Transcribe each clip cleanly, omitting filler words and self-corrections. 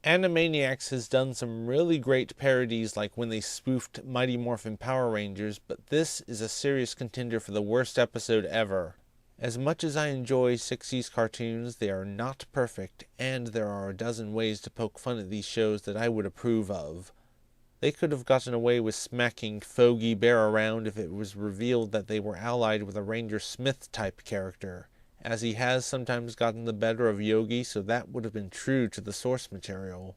Animaniacs has done some really great parodies like when they spoofed Mighty Morphin Power Rangers, but this is a serious contender for the worst episode ever. As much as I enjoy 60s cartoons, they are not perfect, and there are a dozen ways to poke fun at these shows that I would approve of. They could have gotten away with smacking Foggy Bear around if it was revealed that they were allied with a Ranger Smith-type character, as he has sometimes gotten the better of Yogi, so that would have been true to the source material.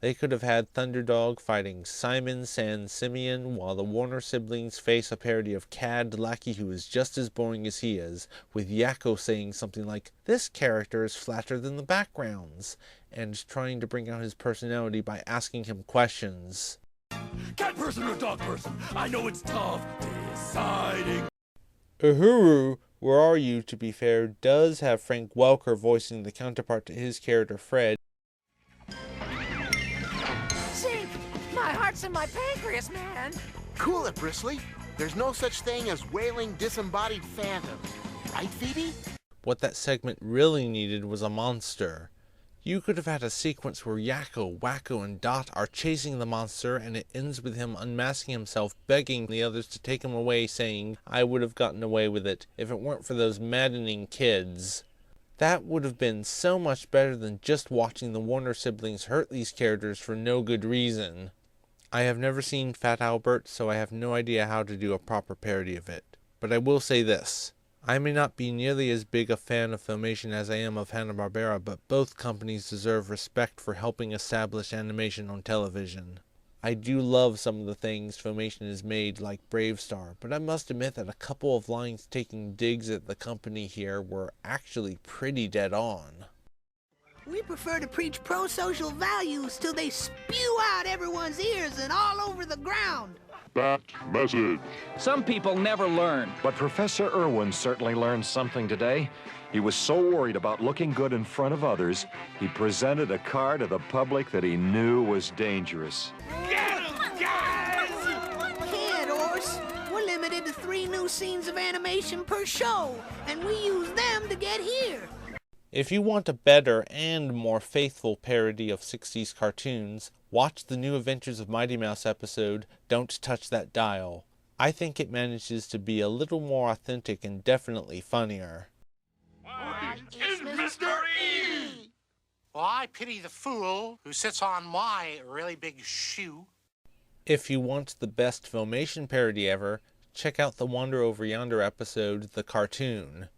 They could have had Thunderdog fighting Simon San Simeon while the Warner siblings face a parody of Cad Lackey who is just as boring as he is, with Yakko saying something like, "This character is flatter than the backgrounds," and trying to bring out his personality by asking him questions. Cat person or dog person? I know it's tough deciding. Uhuru, Where Are You, to be fair, does have Frank Welker voicing the counterpart to his character Fred. Zink! My heart's in my pancreas, man! Cool it, Bristly. There's no such thing as wailing disembodied phantoms. Right, Phoebe? What that segment really needed was a monster. You could have had a sequence where Yakko, Wacko, and Dot are chasing the monster, and it ends with him unmasking himself, begging the others to take him away, saying, "I would have gotten away with it if it weren't for those maddening kids." That would have been so much better than just watching the Warner siblings hurt these characters for no good reason. I have never seen Fat Albert, so I have no idea how to do a proper parody of it. But I will say this. I may not be nearly as big a fan of Filmation as I am of Hanna-Barbera, but both companies deserve respect for helping establish animation on television. I do love some of the things Filmation has made, like Brave Star, but I must admit that a couple of lines taking digs at the company here were actually pretty dead on. We prefer to preach pro-social values till they spew out everyone's ears and all over the ground. That message. Some people never learn. But Professor Irwin certainly learned something today. He was so worried about looking good in front of others, he presented a car to the public that he knew was dangerous. Get him, guys! Can't, Horse. We're limited to 3 new scenes of animation per show, and we use them to get here. If you want a better and more faithful parody of 60s cartoons, watch the new Adventures of Mighty Mouse episode, Don't Touch That Dial. I think it manages to be a little more authentic and definitely funnier. It's Mr. E! Well, I pity the fool who sits on my really big shoe. If you want the best Filmation parody ever, check out the Wander Over Yonder episode, The Cartoon.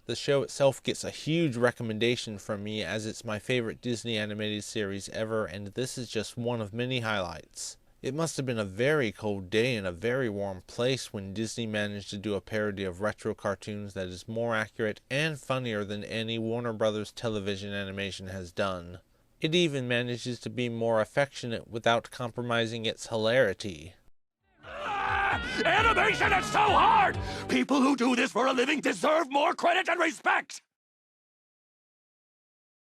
The show itself gets a huge recommendation from me as it's my favorite Disney animated series ever, and this is just one of many highlights. It must have been a very cold day in a very warm place when Disney managed to do a parody of retro cartoons that is more accurate and funnier than any Warner Brothers television animation has done. It even manages to be more affectionate without compromising its hilarity. Animation is so hard! People who do this for a living deserve more credit and respect!